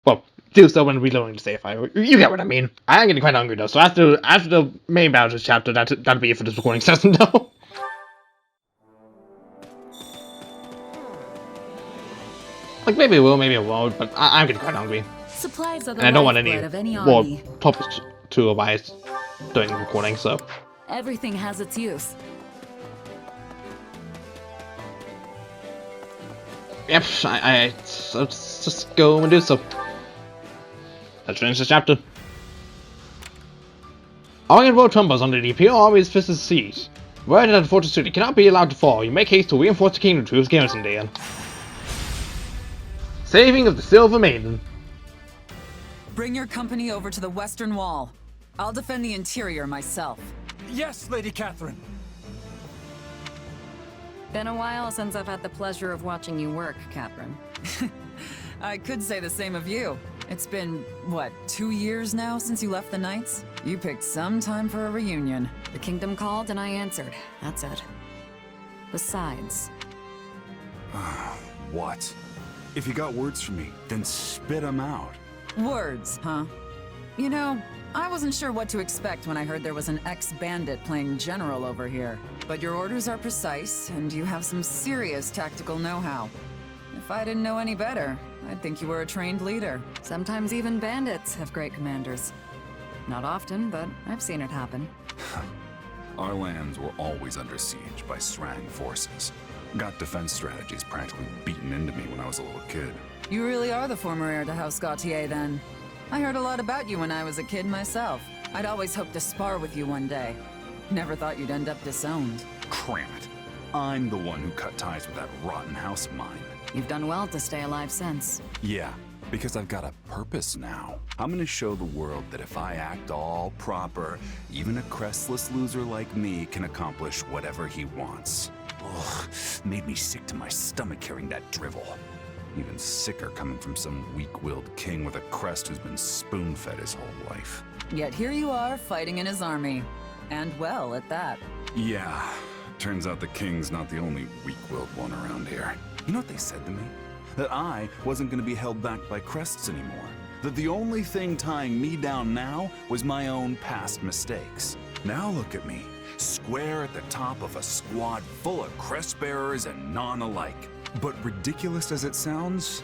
Well, do so when reloading the save file. You get what I mean. I am getting quite hungry though, so after the main battle chapter, that'll be it for this recording session though. Like maybe it will, maybe it won't, but I'm getting quite hungry. Supplies are the And I don't want any lifeblood of any more army. topics to advise during the recording, so. Everything has its use. Yep, let's just go and do so. Let's finish this chapter. Arianrhod trembles under the Imperial Army's physical siege. Word that the fortress city cannot be allowed to fall. You make haste to reinforce the kingdom troops garrison there. Saving of the Silver Maiden. Bring your company over to the western wall. I'll defend the interior myself. Yes, Lady Catherine. Been a while since I've had the pleasure of watching you work, Catherine. I could say the same of you. It's been, what, 2 years now since you left the Knights? You picked some time for a reunion. The kingdom called and I answered. That's it. Besides... What? If you got words for me, then spit them out. Words, huh? You know, I wasn't sure what to expect when I heard there was an ex-bandit playing general over here. But your orders are precise, and you have some serious tactical know-how. If I didn't know any better, I'd think you were a trained leader. Sometimes even bandits have great commanders. Not often, but I've seen it happen. Our lands were always under siege by Srang forces. Got defense strategies practically beaten into me when I was a little kid. You really are the former heir to House Gautier, then. I heard a lot about you when I was a kid myself. I'd always hoped to spar with you one day. Never thought you'd end up disowned. Cram it. I'm the one who cut ties with that rotten house of mine. You've done well to stay alive since. Yeah, because I've got a purpose now. I'm gonna show the world that if I act all proper, even a crestless loser like me can accomplish whatever he wants. Ugh, made me sick to my stomach hearing that drivel. Even sicker coming from some weak-willed king with a crest who's been spoon-fed his whole life. Yet here you are, fighting in his army. And well, at that. Yeah, turns out the king's not the only weak-willed one around here. You know what they said to me? That I wasn't gonna be held back by crests anymore. That the only thing tying me down now was my own past mistakes. Now look at me, square at the top of a squad full of crest bearers and non-alike. But ridiculous as it sounds,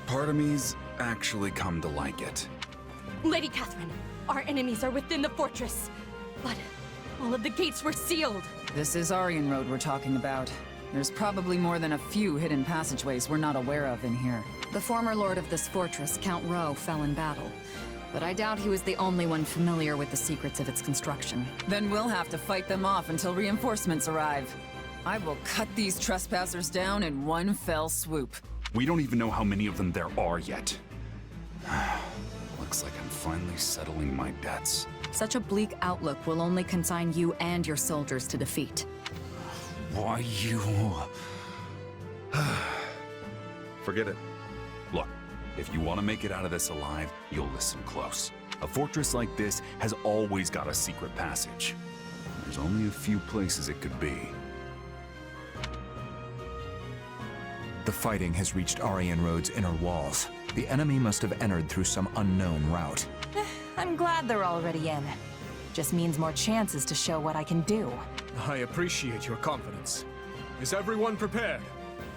part of me's actually come to like it. Lady Catherine, our enemies are within the fortress, but all of the gates were sealed. This is Arianrhod we're talking about. There's probably more than a few hidden passageways we're not aware of in here. The former lord of this fortress, Count Rowe, fell in battle. But I doubt he was the only one familiar with the secrets of its construction. Then we'll have to fight them off until reinforcements arrive. I will cut these trespassers down in one fell swoop. We don't even know how many of them there are yet. Looks like I'm finally settling my debts. Such a bleak outlook will only consign you and your soldiers to defeat. Why you... Forget it. Look, if you want to make it out of this alive, you'll listen close. A fortress like this has always got a secret passage. There's only a few places it could be. The fighting has reached Arianrhod's inner walls. The enemy must have entered through some unknown route. I'm glad they're already in. Just means more chances to show what I can do. I appreciate your confidence. Is everyone prepared?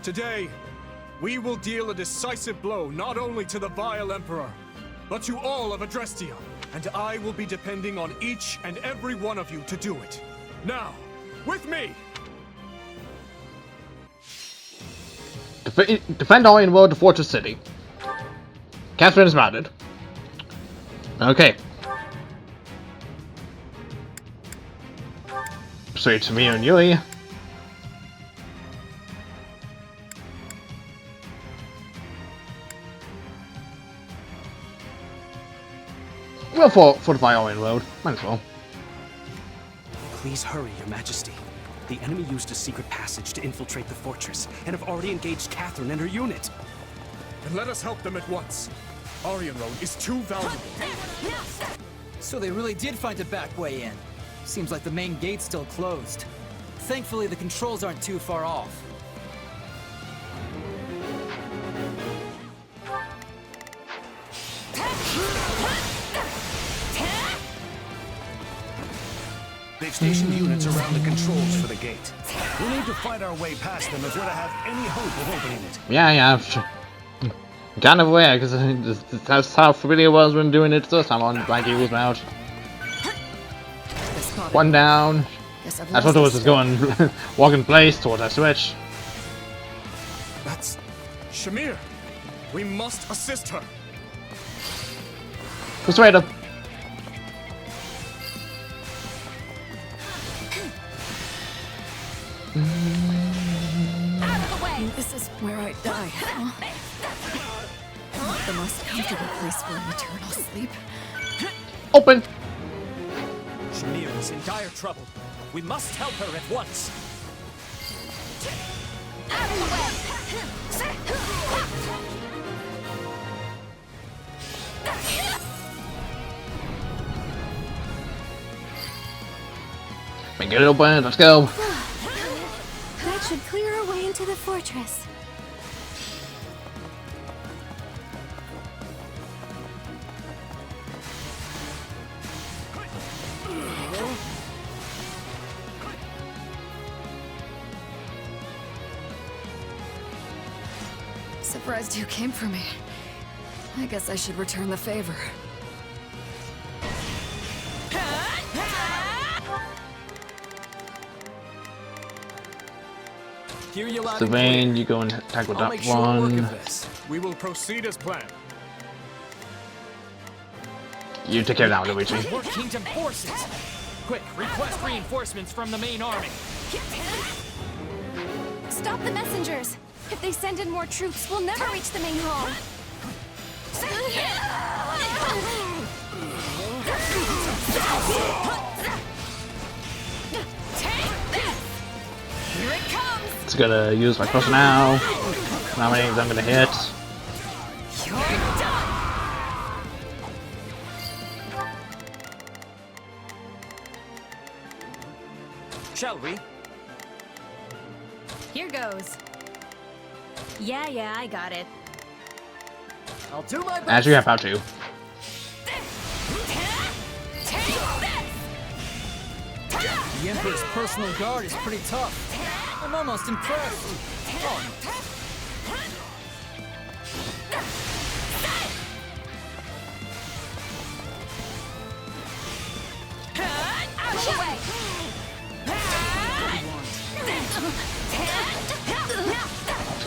Today, we will deal a decisive blow not only to the vile Emperor, but to all of Adrestia. And I will be depending on each and every one of you to do it. Now, with me! Defend Arianrhod, the fortress city. Catherine is mounted. Okay. Straight to me and Yui. We'll fortify Arianrhod. Might as well. Please hurry, Your Majesty. The enemy used a secret passage to infiltrate the fortress, and have already engaged Catherine and her unit. And let us help them at once. Arianrhod is too valuable. So they really did find a back way in. Seems like the main gate's still closed. Thankfully, the controls aren't too far off. They've stationed units around the controls for the gate. We need to fight our way past them if we're to have any hope of opening it. Yeah. Kind of aware, because that's how familiar I was when doing it first time on Black Eagle's Mount. One down. I thought it was just going walk in place towards that switch. That's Shamir. We must assist her. Persuader. This is where I die. Not the most comfortable place for an eternal sleep. Open. Shamir is in dire trouble. We must help her at once. Get it open. Let's go. That should clear our way into the fortress. Surprised you came for me. I guess I should return the favor. Hear you loud and Sylvain, clear. you go and attack with I'll that make short work one. of this. We will proceed as planned. You take care of that one, Luigi. We're Kingdom forces. Quick, request reinforcements from the main army. Stop the messengers! If they send in more troops, we'll never reach the main hall. Here it comes! Just gonna use my person now. How many I'm gonna hit? Shall we? Here goes. Yeah, I got it. I'll do my best. Actually, I have to. The Emperor's personal guard is pretty tough. I'm almost impressed. Oh,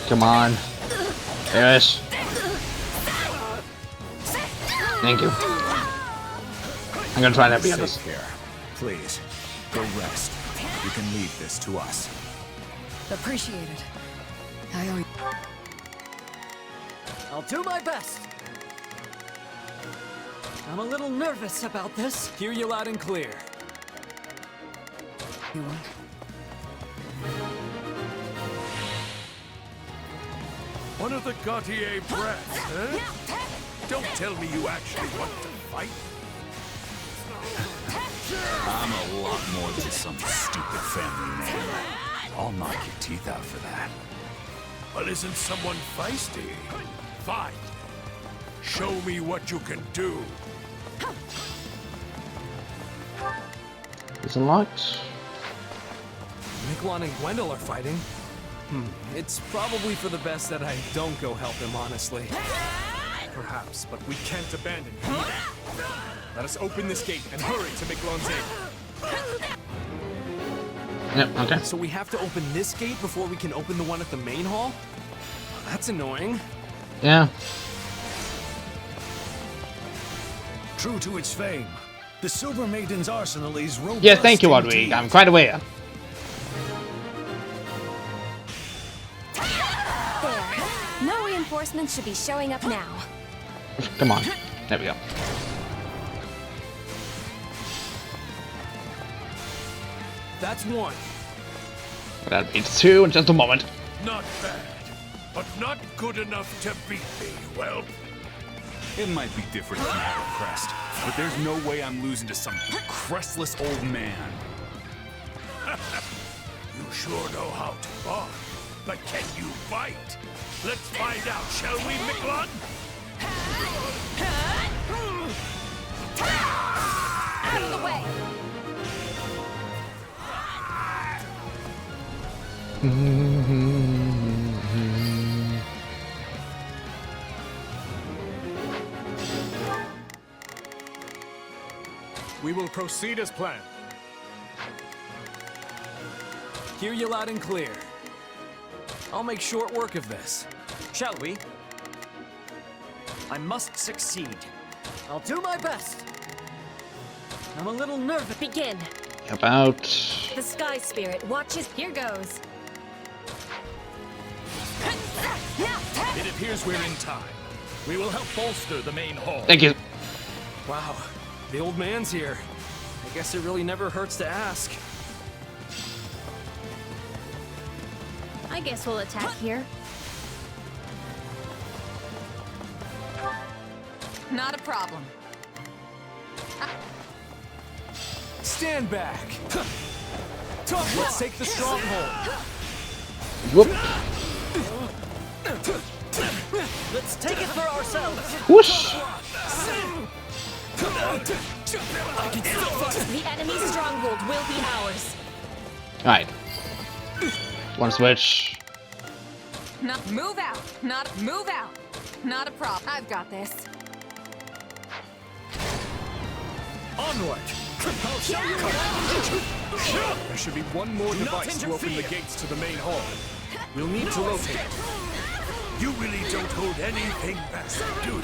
Come on. Yes. Thank you. I'm gonna try that behind this. Here. Please, go rest. You can leave this to us. Appreciate it. I owe you. I'll do my best. I'm a little nervous about this. Hear you loud and clear. You want? One of the Gautier brats, huh? Don't tell me you actually want to fight. I'm a lot more than some stupid family name. I'll knock your teeth out for that. Well, isn't someone feisty? Fight. Show me what you can do. It's unlocked. Miquelon and Gwendol are fighting. It's probably for the best that I don't go help him, honestly. Perhaps, but we can't abandon him either. Let us open this gate and hurry to Miquelon's aid. Yep, okay. So we have to open this gate before we can open the one at the main hall? That's annoying. Yeah. True to its fame, the Silver Maiden's arsenal is robust. Yes, thank you, indeed. Audrey. I'm quite aware. There. No reinforcements should be showing up now. Come on. There we go. That's one. That'll be two in just a moment. Not bad, but not good enough to beat me. Well, It might be different if you have a crest, but there's no way I'm losing to some crestless old man. you sure know how to bark, but can you fight? Let's find out, shall we, Miquelon? Out of the way! We will proceed as planned. Hear you loud and clear. I'll make short work of this. Shall we? I must succeed. I'll do my best. I'm a little nervous. Begin. About. The Sky Spirit watches. Here goes. It appears we're in time. We will help bolster the main hall. Thank you. Wow, the old man's here. I guess it really never hurts to ask. I guess we'll attack here. Not a problem. Stand back. Let's take the stronghold. Whoop. Let's take it for ourselves. Whoosh. The enemy's stronghold will be ours. Alright. One switch. Not move out. Not move out. Not a problem. I've got this. Onward! I'll show you. There should be one more device to open the gates to the main hall. We'll need to locate it. You really don't hold anything back, do you?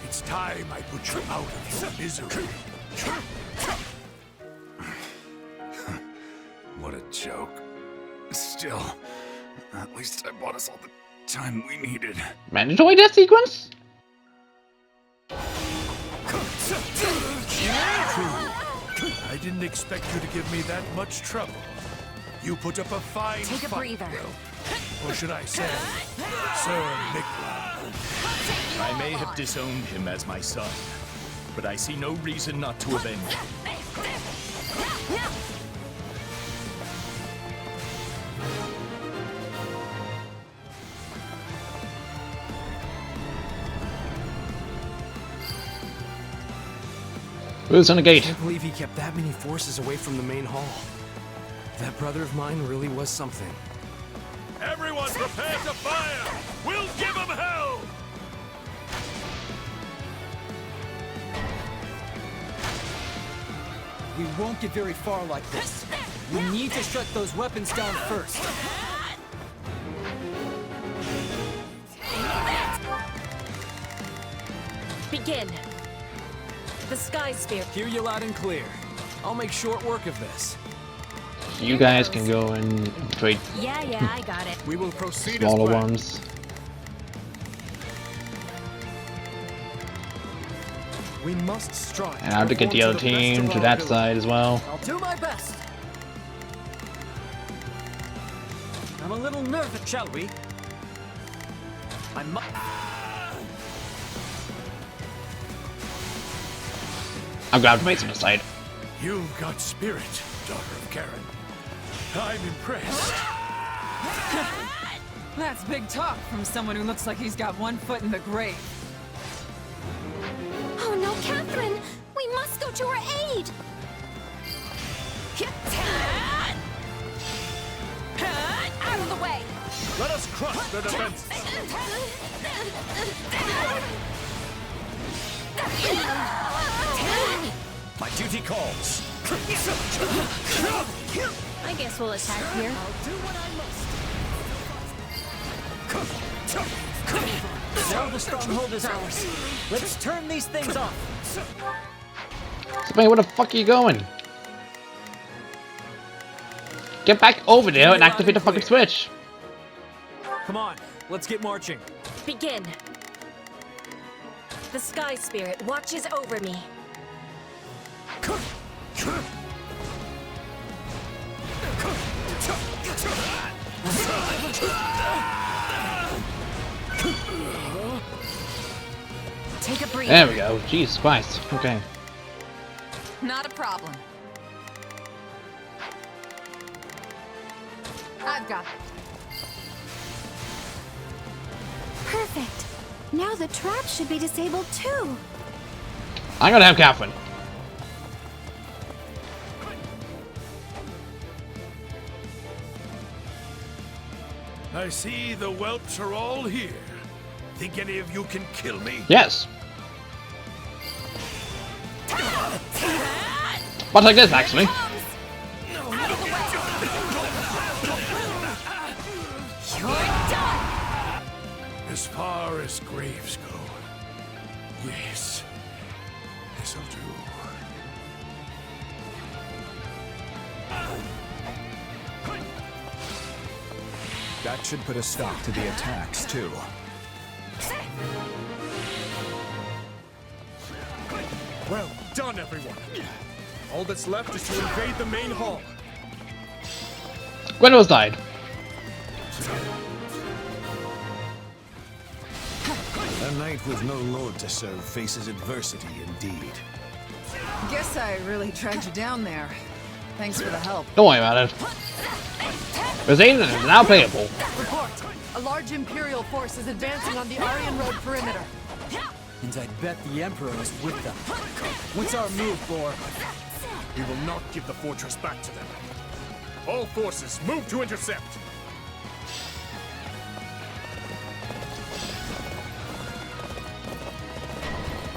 It's time I put you out of your misery. What a joke. Still, at least I bought us all the time we needed. Man, enjoy that sequence? I didn't expect you to give me that much trouble. You put up a fine Take a fight, breather. Or should I say, Sir Nikolai. I may have disowned him as my son, but I see no reason not to avenge him. Who's on the I gate? can't believe he kept that many forces away from the main hall. That brother of mine really was something. Everyone prepare to fire! We'll give him hell! We won't get very far like this. We need to shut those weapons down first. Begin. The Sky Spirit. Hear you loud and clear. I'll make short work of this. You guys can go and trade Yeah, I got it. We will proceed smaller as planned. ones. We must strive. And I have to get the other team to that side as well. I'll do my best. I'm a little nervous. Shall we? I must. I'm glad to make some aside. You've got spirit, daughter of Karen. I'm impressed. That's big talk from someone who looks like he's got one foot in the grave. Oh no, Catherine! We must go to her aid! Out of the way! Let us crush their defense. My duty calls. I guess we'll attack here. Now the stronghold is ours. Let's turn these things off. Somebody, where the fuck are you going? Get back over there and activate the fucking switch. Come on, let's get marching. Begin. The Sky Spirit watches over me. Take a breather. There we go. Jesus Christ. Okay. Not a problem. I've got it. Perfect. Now the trap should be disabled too. I'm gonna have Catherine. I see the whelps are all here. Think any of you can kill me? Yes. But like this, actually. As far as graves go, yes, this'll do. That should put a stop to the attacks, too. Well done, everyone. All that's left is to invade the main hall. Gwendo's died. A knight with no lord to serve faces adversity indeed. Guess I really dragged you down there. Thanks for the help. Don't worry about it. Rosane is now playable. Report. A large Imperial force is advancing on the Arianrhod perimeter. And I bet the Emperor is with them. What's our move, Boar? We will not give the fortress back to them. All forces, move to intercept.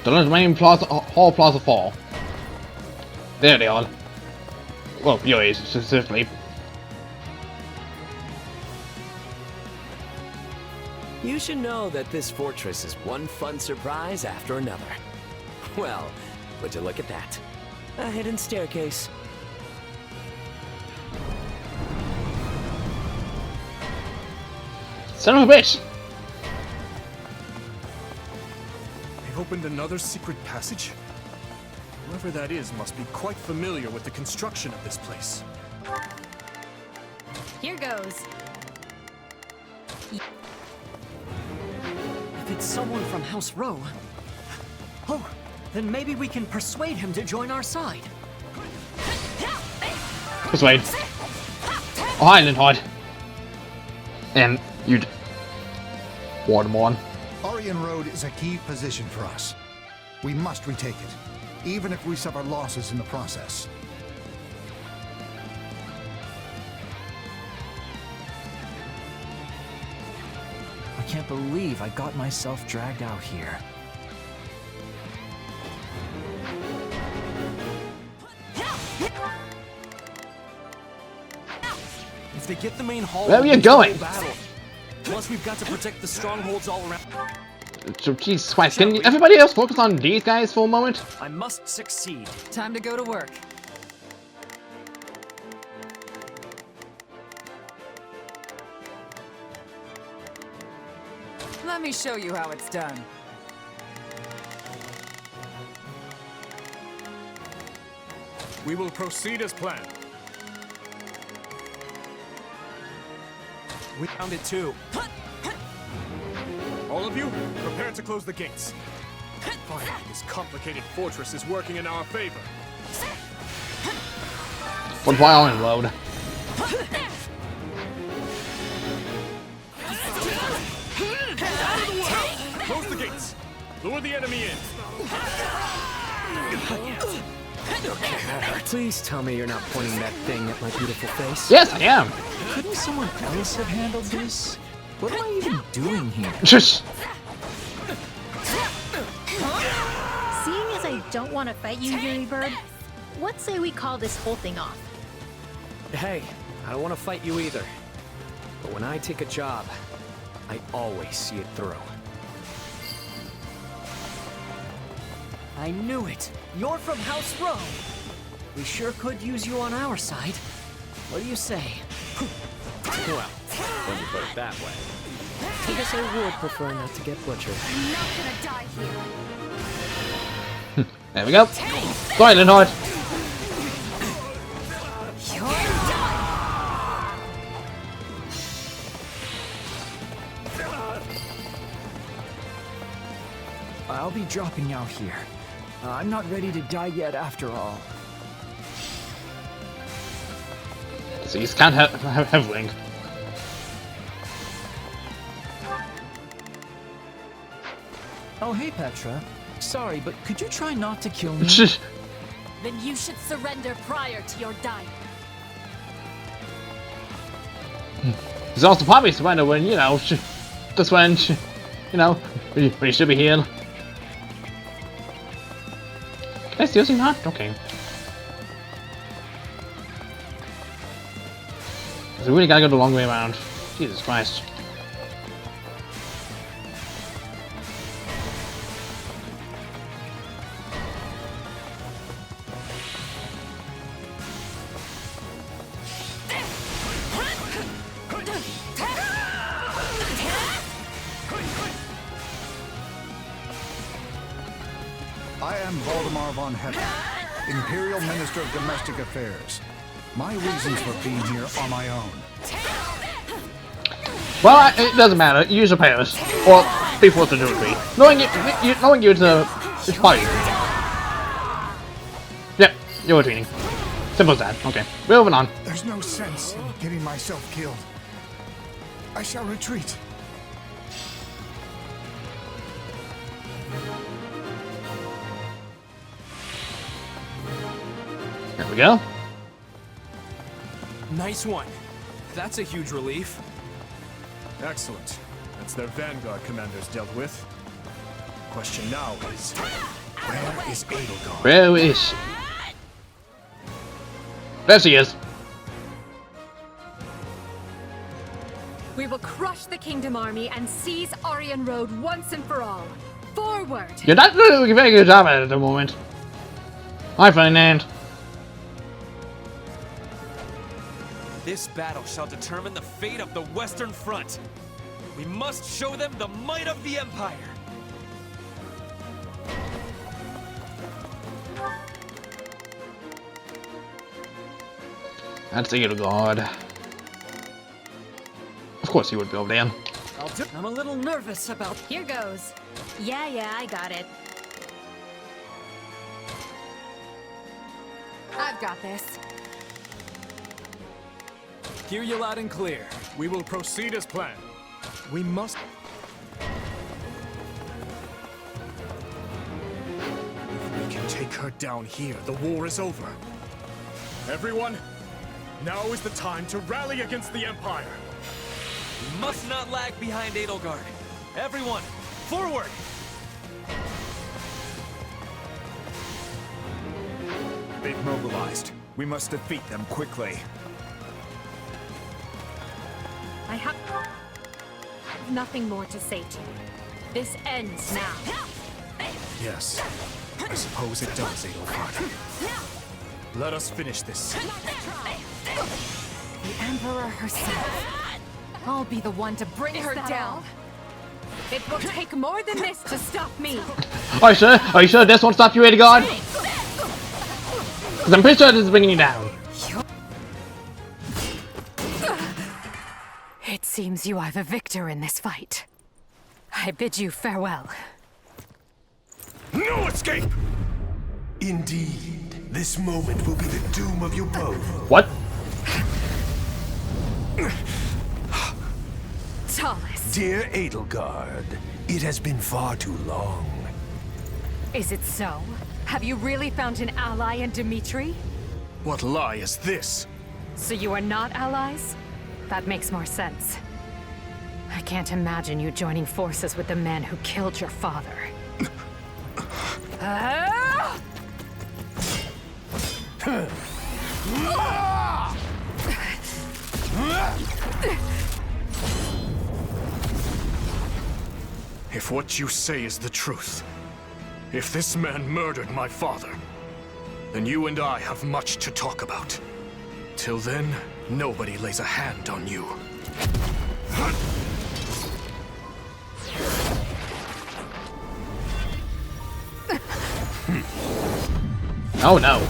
Don't let the main plaza, hall plaza fall. There they are. Well, yours specifically. You should know that this fortress is one fun surprise after another. Well, would you look at that? A hidden staircase. Son of a bitch! They've opened another secret passage? Whoever that is must be quite familiar with the construction of this place. Here goes. If it's someone from House Rowe... Oh, then maybe we can persuade him to join our side. Persuade. Oh, hi, Arianrhod. And you'd... Watermorn. Arianrhod is a key position for us. We must retake it, even if we suffer losses in the process. I can't believe I got myself dragged out here. If they get the main hall, Where are you going? Plus, we've got to protect the strongholds all around. So, Jesus Christ, can everybody else focus on these guys for a moment? I must succeed. Time to go to work. Let me show you how it's done. We will proceed as planned. We found it too. All of you, prepare to close the gates. Finally, this complicated fortress is working in our favor. But why on load? Close the gates. Lure the enemy in. Please tell me you're not pointing that thing at my beautiful face. Yes, I am. Couldn't someone else have handled this? What am I even doing here? Just. Seeing as I don't want to fight you, Yuri Bird, what say we call this whole thing off? Hey, I don't want to fight you either. But when I take a job, I always see it through. I knew it. You're from House Rowe. We sure could use you on our side. What do you say? Well, when you put it that way. I guess I would prefer not to get butchered. I'm not gonna die here. There we go. Sorry, Arianrhod. I'll be dropping out here. I'm not ready to die yet after all. So you can't have Link. Oh, hey, Petra. Sorry, but could you try not to kill me? Then you should surrender prior to your dying. It's also probably surrender when, you know, just when, you know, when you should be healed. Can I seriously not? Okay. So we really gotta go the long way around. Jesus Christ. I am Valdemar von Heaven, Imperial Minister of Domestic Affairs. My reasons for being here are my own. Well, it doesn't matter. Use your powers, or be forced to do it. Be knowing you, it's funny. Yep, you're retreating. Simple as that. Okay, we're moving on. There's no sense in getting myself killed. I shall retreat. There we go. Nice one. That's a huge relief. Excellent. That's their vanguard commanders dealt with. Question now is, where is Edelgard? Where is she? There she is. We will crush the Kingdom Army and seize Arianrhod once and for all. Forward! You're not doing a very good job at it at the moment. Hi, Ferdinand. This battle shall determine the fate of the Western Front. We must show them the might of the Empire. That's Edelgard. Of course he would go down. I'm a little nervous about... Here goes. Yeah, I got it. I've got this. Hear you loud and clear. We will proceed as planned. We must... If we can take her down here, the war is over. Everyone, now is the time to rally against the Empire. We must not lag behind Edelgard. Everyone, forward! They've mobilized. We must defeat them quickly. I have nothing more to say to you. This ends now. Yes, I suppose it does, Edelgard. Let us finish this. The Emperor herself. I'll be the one to bring her down. It will take more than this to stop me. Are you sure? Are you sure this won't stop you, Edelgard? Because I'm pretty sure this is bringing you down. It seems you are the victor in this fight. I bid you farewell. No escape! Indeed, this moment will be the doom of you both. What? Tallis. Dear Edelgard, it has been far too long. Is it so? Have you really found an ally in Dimitri? What lie is this? So you are not allies? That makes more sense. I can't imagine you joining forces with the man who killed your father. If what you say is the truth, if this man murdered my father, then you and I have much to talk about. Till then, nobody lays a hand on you. Oh no.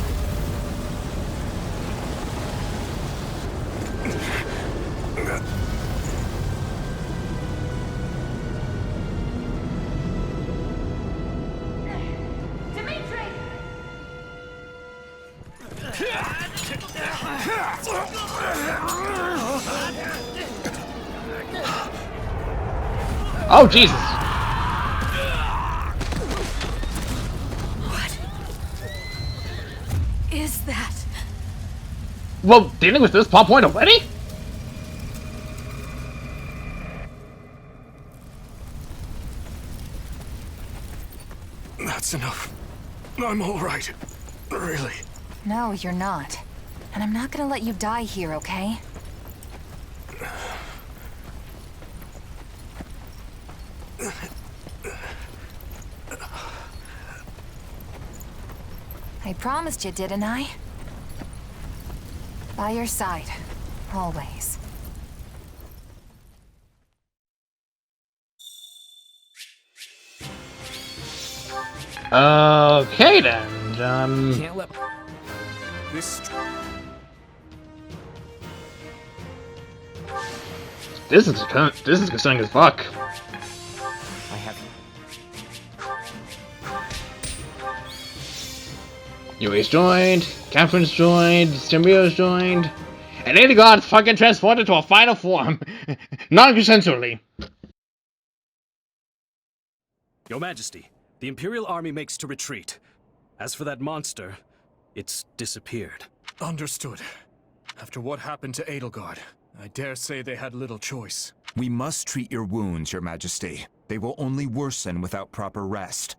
Oh, Jesus! What is that? Well, dealing with this plot point already? That's enough. I'm all right. Really. No, you're not. And I'm not gonna let you die here, okay? I promised you, didn't I? By your side. Always. Okay then. Can't let This is concerning as fuck. I have Yui's joined, Catherine's joined, Stimrio's joined, and Edelgard's fucking transformed into a final form, non-consensually. Your Majesty, the Imperial Army makes to retreat. As for that monster, it's disappeared. Understood. After what happened to Edelgard, I dare say they had little choice. We must treat your wounds, Your Majesty. They will only worsen without proper rest.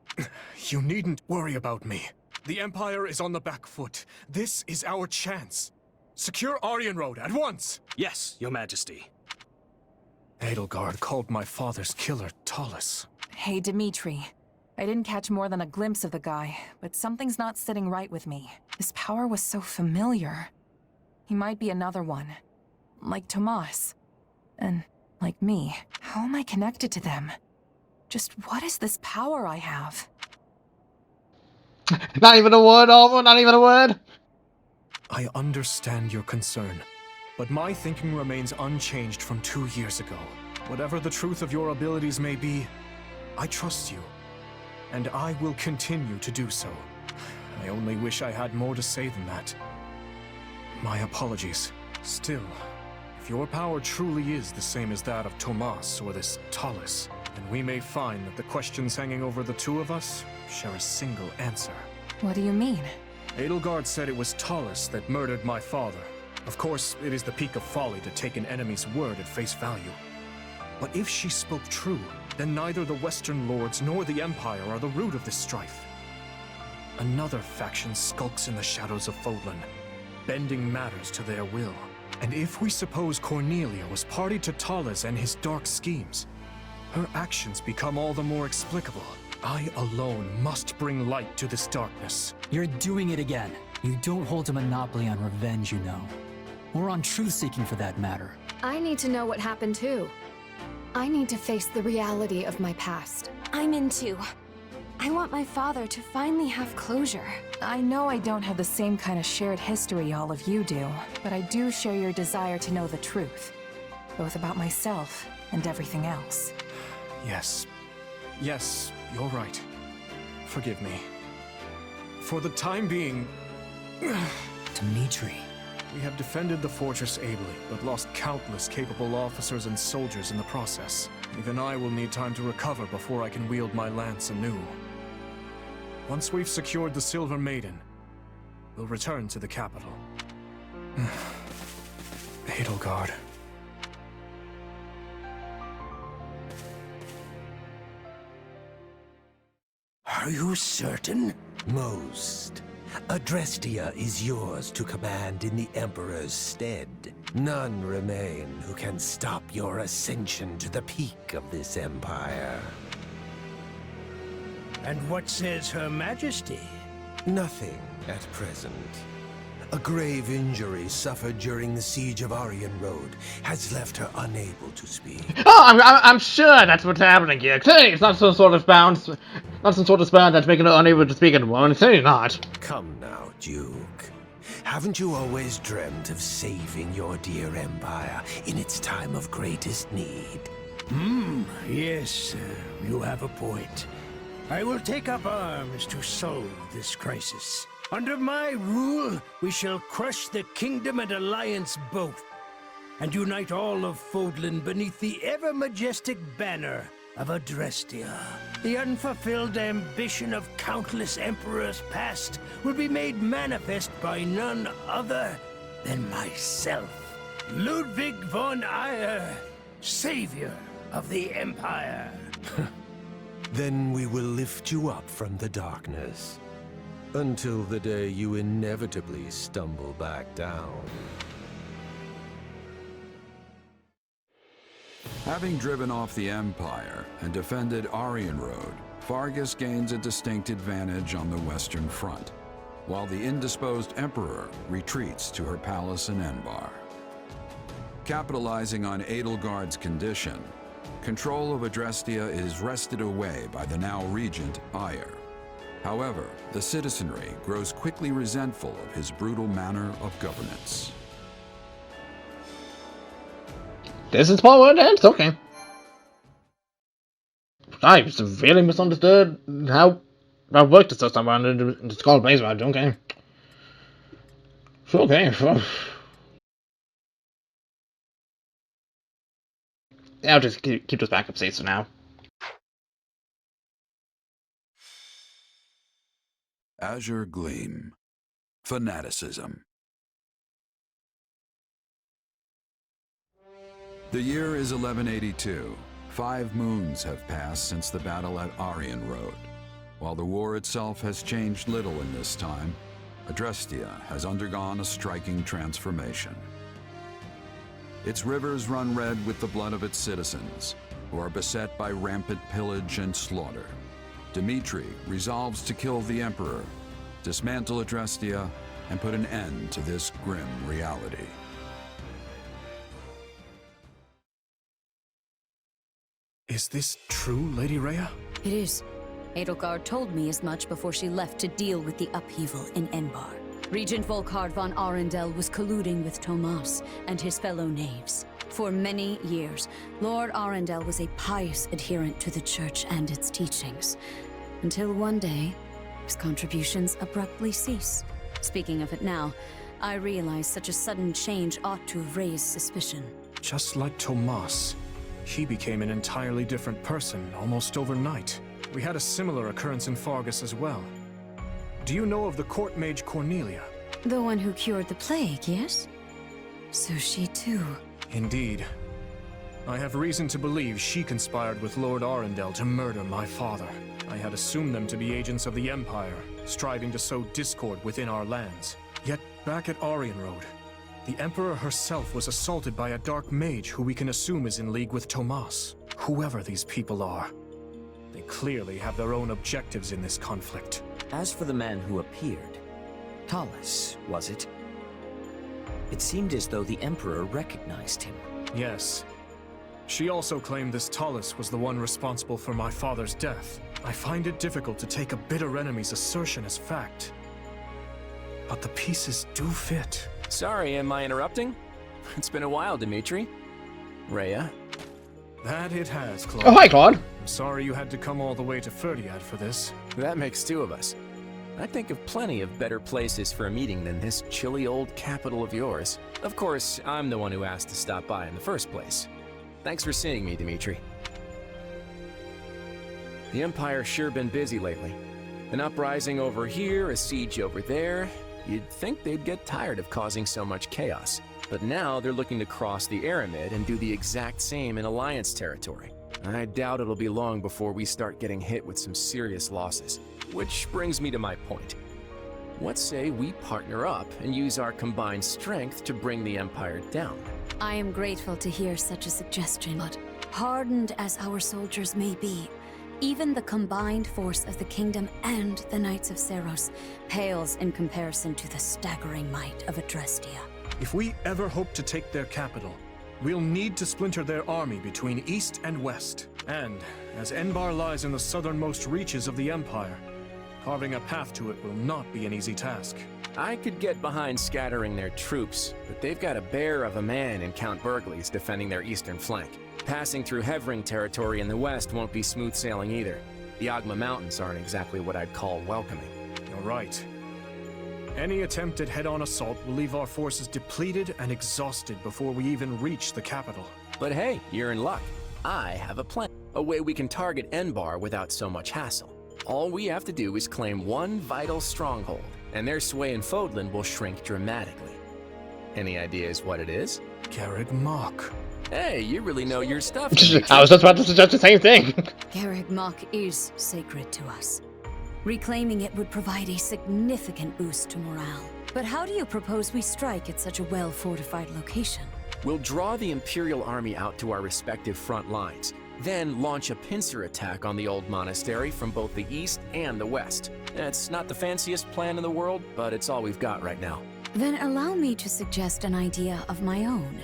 You needn't worry about me. The Empire is on the back foot. This is our chance. Secure Arianrhod at once! Yes, Your Majesty. Edelgard called my father's killer Talus. Hey, Dimitri. I didn't catch more than a glimpse of the guy, but something's not sitting right with me. His power was so familiar. He might be another one. Like Tomas. And like me. How am I connected to them? Just what is this power I have? Not even a word, Oliver, not even a word. I understand your concern, but my thinking remains unchanged from 2 years ago. Whatever the truth of your abilities may be, I trust you, and I will continue to do so. I only wish I had more to say than that. My apologies. Still, if your power truly is the same as that of Tomas or this Talus, then we may find that the questions hanging over the two of us share a single answer. What do you mean? Edelgard said it was Talus that murdered my father. Of course, it is the peak of folly to take an enemy's word at face value. But if she spoke true, then neither the Western Lords nor the Empire are the root of this strife. Another faction skulks in the shadows of Fodlan, bending matters to their will. And if we suppose Cornelia was party to Talus and his dark schemes, her actions become all the more explicable. I alone must bring light to this darkness. You're doing it again. You don't hold a monopoly on revenge, you know. Or on truth-seeking for that matter. I need to know what happened too. I need to face the reality of my past. I'm in too. I want my father to finally have closure. I know I don't have the same kind of shared history all of you do, but I do share your desire to know the truth. Both about myself and everything else. Yes. Yes, you're right. Forgive me. For the time being... Dimitri. We have defended the fortress ably, but lost countless capable officers and soldiers in the process. Even I will need time to recover before I can wield my lance anew. Once we've secured the Silver Maiden, we'll return to the capital. Edelgard. Are you certain? Most. Adrestia is yours to command in the Emperor's stead. None remain who can stop your ascension to the peak of this empire. And what says Her Majesty? Nothing at present. A grave injury suffered during the siege of Arianrhod has left her unable to speak. Oh, I'm sure that's what's happening here. Clearly, it's not some sort of spell that's making her unable to speak at the moment. Clearly not. Come now, Duke. Haven't you always dreamt of saving your dear empire in its time of greatest need? Yes, you have a point. I will take up arms to solve this crisis. Under my rule, we shall crush the Kingdom and Alliance both, and unite all of Fodlan beneath the ever-majestic banner of Adrestia. The unfulfilled ambition of countless emperors past will be made manifest by none other than myself, Ludwig von Eyre, savior of the Empire. Then we will lift you up from the darkness. Until the day you inevitably stumble back down. Having driven off the Empire and defended Arianrhod, Fargus gains a distinct advantage on the Western Front, while the indisposed Emperor retreats to her palace in Enbar. Capitalizing on Edelgard's condition, control of Adrestia is wrested away by the now regent Ire. However, the citizenry grows quickly resentful of his brutal manner of governance. This is part where it ends? Okay. I severely misunderstood how I worked this time around in the Skull Blaze Ride. Okay. Okay. I'll just keep those backup saves for now. Azure Gleam. Fanaticism. The year is 1182. 5 moons have passed since the battle at Arianrhod. While the war itself has changed little in this time, Adrestia has undergone a striking transformation. Its rivers run red with the blood of its citizens, who are beset by rampant pillage and slaughter. Dimitri resolves to kill the Emperor, dismantle Adrestia, and put an end to this grim reality. Is this true, Lady Rhea? It is. Edelgard told me as much before she left to deal with the upheaval in Enbar. Regent Volkard von Arundel was colluding with Tomas and his fellow knaves. For many years, Lord Arundel was a pious adherent to the Church and its teachings. Until one day, his contributions abruptly cease. Speaking of it now, I realize such a sudden change ought to have raised suspicion. Just like Tomas, he became an entirely different person almost overnight. We had a similar occurrence in Fargus as well. Do you know of the court mage Cornelia? The one who cured the plague, yes? So she too. Indeed. I have reason to believe she conspired with Lord Arundel to murder my father. I had assumed them to be agents of the Empire, striving to sow discord within our lands. Yet, back at Arianrhod, the Emperor herself was assaulted by a dark mage who we can assume is in league with Tomas. Whoever these people are, they clearly have their own objectives in this conflict. As for the man who appeared, Talus, was it? It seemed as though the Emperor recognized him. Yes. She also claimed this Talus was the one responsible for my father's death. I find it difficult to take a bitter enemy's assertion as fact. But the pieces do fit. Sorry, am I interrupting? It's been a while, Dimitri. Rhea? That it has, Claude. Oh, hi, Claude. I'm sorry you had to come all the way to Ferdiad for this. That makes 2 of us. I think of plenty of better places for a meeting than this chilly old capital of yours. Of course, I'm the one who asked to stop by in the first place. Thanks for seeing me, Dimitri. The Empire's sure been busy lately. An uprising over here, a siege over there. You'd think they'd get tired of causing so much chaos. But now they're looking to cross the Aramid and do the exact same in Alliance territory. I doubt it'll be long before we start getting hit with some serious losses. Which brings me to my point. What say we partner up and use our combined strength to bring the Empire down? I am grateful to hear such a suggestion, but hardened as our soldiers may be, even the combined force of the Kingdom and the Knights of Seros pales in comparison to the staggering might of Adrestia. If we ever hope to take their capital, we'll need to splinter their army between east and west. And, as Enbar lies in the southernmost reaches of the Empire, carving a path to it will not be an easy task. I could get behind scattering their troops, but they've got a bear of a man in Count Burgles defending their eastern flank. Passing through Hevring territory in the west won't be smooth sailing either. The Ogma Mountains aren't exactly what I'd call welcoming. You're right. Any attempt at head-on assault will leave our forces depleted and exhausted before we even reach the capital. But hey, you're in luck. I have a plan. A way we can target Enbar without so much hassle. All we have to do is claim one vital stronghold, and their sway in Fodlan will shrink dramatically. Any ideas what it is? Garreg Mach. Hey, you really know your stuff. I was just about to suggest the same thing. Garreg Mach is sacred to us. Reclaiming it would provide a significant boost to morale. But how do you propose we strike at such a well-fortified location? We'll draw the Imperial Army out to our respective front lines, then launch a pincer attack on the old monastery from both the east and the west. It's not the fanciest plan in the world, but it's all we've got right now. Then allow me to suggest an idea of my own.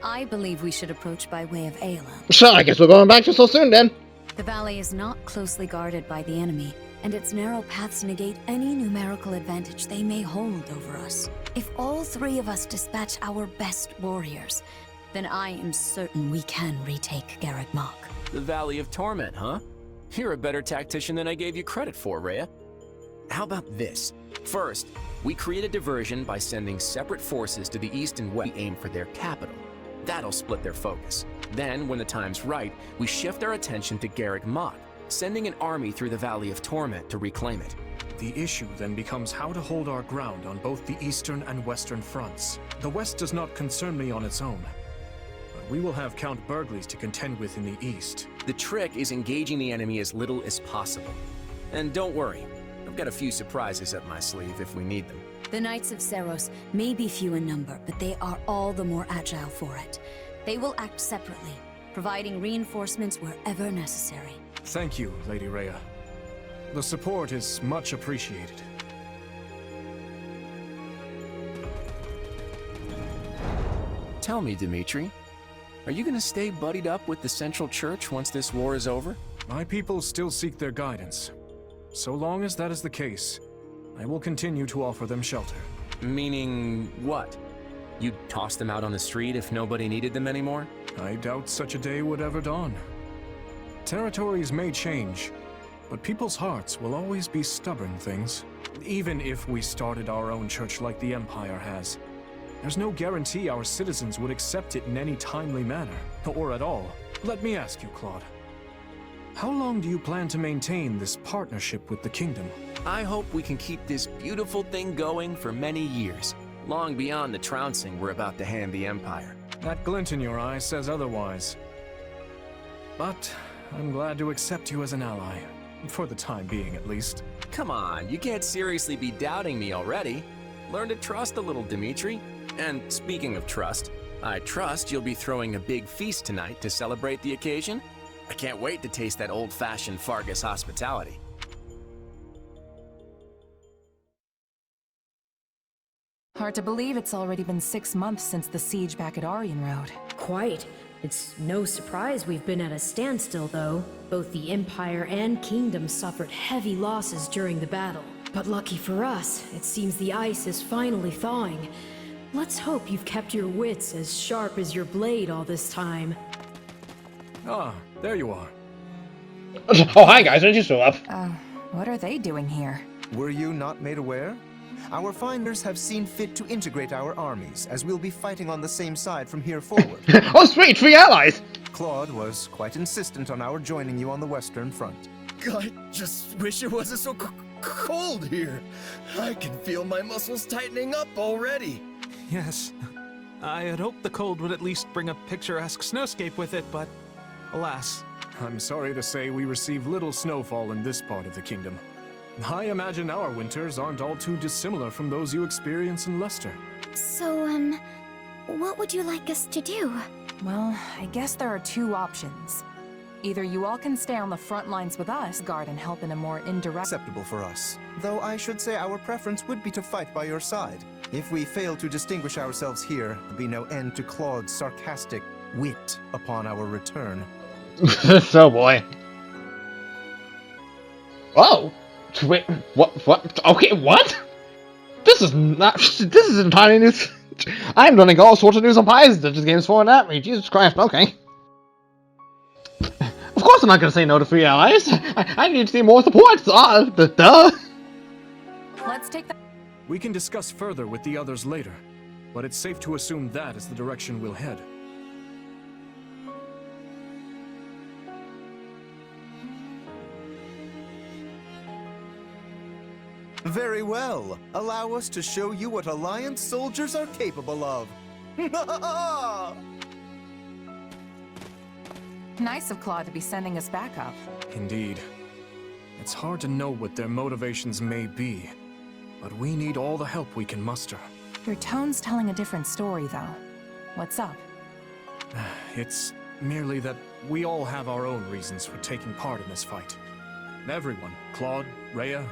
I believe we should approach by way of Edelgard. So I guess we're going back just so soon then. The valley is not closely guarded by the enemy, and its narrow paths negate any numerical advantage they may hold over us. If all three of us dispatch our best warriors, then I am certain we can retake Garreg Mach. The Valley of Torment, huh? You're a better tactician than I gave you credit for, Rhea. How about this? First, we create a diversion by sending separate forces to the east and west. We aim for their capital. That'll split their focus. Then, when the time's right, we shift our attention to Garreg Mach, sending an army through the Valley of Torment to reclaim it. The issue then becomes how to hold our ground on both the eastern and western fronts. The west does not concern me on its own, but we will have Count Burgleys to contend with in the east. The trick is engaging the enemy as little as possible. And don't worry, I've got a few surprises up my sleeve if we need them. The Knights of Seros may be few in number, but they are all the more agile for it. They will act separately, providing reinforcements wherever necessary. Thank you, Lady Rhea. The support is much appreciated. Tell me, Dimitri, are you gonna stay buddied up with the Central Church once this war is over? My people still seek their guidance. So long as that is the case, I will continue to offer them shelter. Meaning what? You'd toss them out on the street if nobody needed them anymore? I doubt such a day would ever dawn. Territories may change, but people's hearts will always be stubborn things. Even if we started our own church like the Empire has, there's no guarantee our citizens would accept it in any timely manner, or at all. Let me ask you, Claude. How long do you plan to maintain this partnership with the Kingdom? I hope we can keep this beautiful thing going for many years, long beyond the trouncing we're about to hand the Empire. That glint in your eye says otherwise. But I'm glad to accept you as an ally, for the time being at least. Come on, you can't seriously be doubting me already. Learn to trust a little, Dimitri. And speaking of trust, I trust you'll be throwing a big feast tonight to celebrate the occasion. I can't wait to taste that old-fashioned Fargus hospitality. Hard to believe it's already been 6 months since the siege back at Arianrhod. Quite. It's no surprise we've been at a standstill, though. Both the Empire and Kingdom suffered heavy losses during the battle. But lucky for us, it seems the ice is finally thawing. Let's hope you've kept your wits as sharp as your blade all this time. Ah, there you are. Oh, hi guys, when did you show up? What are they doing here? Were you not made aware? Our finders have seen fit to integrate our armies, as we'll be fighting on the same side from here forward. Oh sweet, 3 allies! Claude was quite insistent on our joining you on the western front. I just wish it wasn't so cold here. I can feel my muscles tightening up already. Yes. I had hoped the cold would at least bring a picturesque snowscape with it, but alas. I'm sorry to say we receive little snowfall in this part of the kingdom. I imagine our winters aren't all too dissimilar from those you experience in Leicester. So, what would you like us to do? Well, I guess there are 2 options. Either you all can stay on the front lines with us, guard and help in a more indirect... Acceptable for us. Though I should say our preference would be to fight by your side. If we fail to distinguish ourselves here, there'll be no end to Claude's sarcastic wit upon our return. So boy. Oh! Wait, what? Okay, what? This is entirely new. I'm learning all sorts of news on pies that this game's throwing at me. Jesus Christ, okay. Of course I'm not gonna say no to 3 allies. I need to see more support. Duh. Let's take that. We can discuss further with the others later, but it's safe to assume that is the direction we'll head. Very well. Allow us to show you what Alliance soldiers are capable of. Nice of Claude to be sending us back up. Indeed. It's hard to know what their motivations may be, but we need all the help we can muster. Your tone's telling a different story, though. What's up? It's merely that we all have our own reasons for taking part in this fight. Everyone, Claude, Rhea,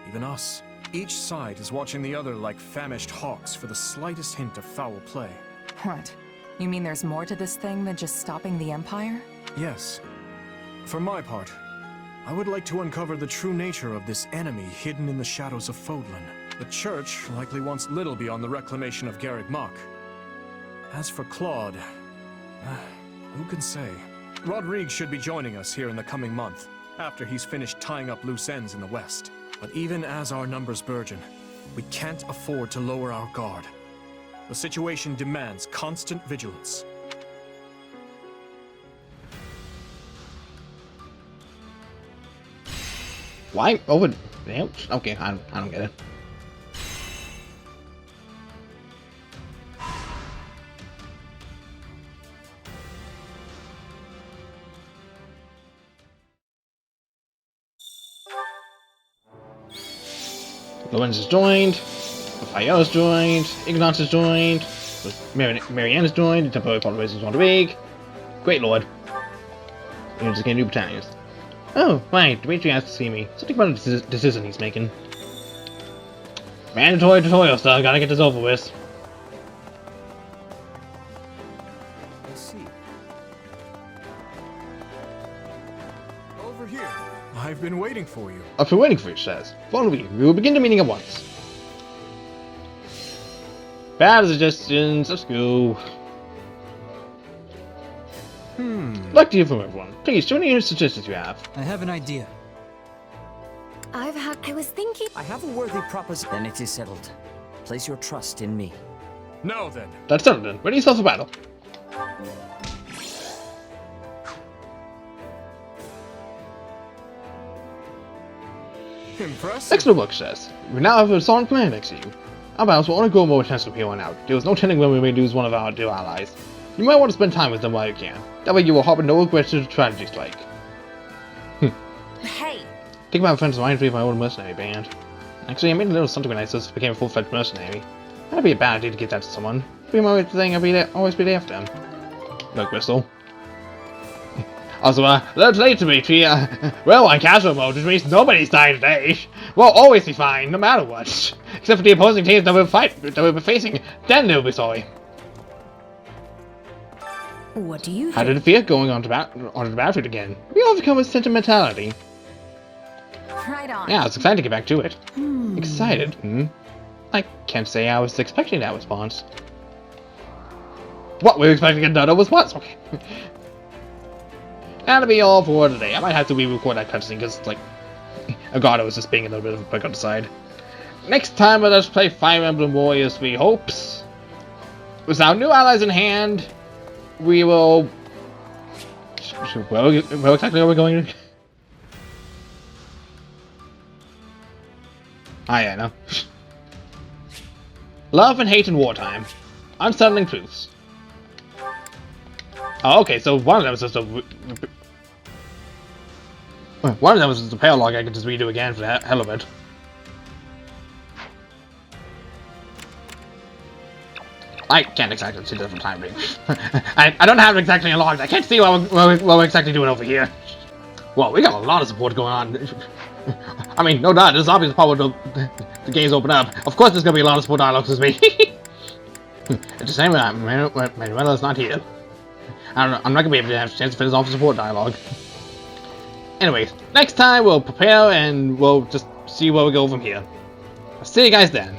even us. Each side is watching the other like famished hawks for the slightest hint of foul play. What? You mean there's more to this thing than just stopping the Empire? Yes. For my part, I would like to uncover the true nature of this enemy hidden in the shadows of Fodlan. The Church likely wants little beyond the reclamation of Garreg Mach. As for Claude, who can say? Rodrigue should be joining us here in the coming month, after he's finished tying up loose ends in the west. But even as our numbers burgeon, we can't afford to lower our guard. The situation demands constant vigilance. Why? Over? Okay, I don't get it. Lorenz is joined, Raphael is joined, Ignatz is joined, Marianne is joined, the temporary population is on the rig. Great lord. You're just getting new battalions. Oh, right, Dimitri asked to see me. Something about a decision he's making. Mandatory tutorial stuff, gotta get this over with. I see. Over here. I've been waiting for you. I've been waiting for you, says. Follow me, we will begin the meeting at once. Bad suggestions, let's go. I'd like to hear from everyone. Please, show me any suggestions you have. I have an idea. I was thinking... I have a worthy proposition. Then it is settled. Place your trust in me. Now then. That's settled then. Ready yourself for battle. Impressive. Next to the book says, we now have a solid plan next to you. Our battles will only grow more intense from here on out. There is no telling when we may lose one of our dear allies. You might want to spend time with them while you can. That way you will harbor no regrets to the tragedy strike. Hey! Think about friends of mine for my old mercenary band. Actually, I made a little something when I just became a full-fledged mercenary. That'd be a bad idea to get that to someone. Be my thing, always be there for them. No crystal. Also, that's late to me, well, on casual mode, which means nobody's dying today. We'll always be fine, no matter what. Except for the opposing teams that we'll be facing, then they'll be sorry. What do you How did it feel going on to the battlefield again? We overcome with sentimentality. Right on. Yeah, it's exciting to get back to it. Excited? I can't say I was expecting that response. What, we were expecting another response? Okay. That'll be all for today. I might have to re-record that cutscene because, like, Elgato was just being a little bit of a prick on the side. Next time, let us play Fire Emblem Warriors 3 Hopes. With our new allies in hand, we will... Where exactly are we going? Yeah, no. Love and hate in wartime. Unsettling truths. Oh, okay, so one of them was just a... One of them was just a paralog I could just redo again for the hell of it. I can't exactly see the different time being. I don't have it exactly unlocked. I can't see what we're exactly doing over here. Well, we got a lot of support going on. I mean, no doubt, this is obviously part of the games open up. Of course there's going to be a lot of support dialogues with me. It's the same, Manuela's not here. I'm not going to be able to have a chance to finish off the support dialogue. Anyways, next time we'll prepare and we'll just see where we go from here. I'll see you guys then.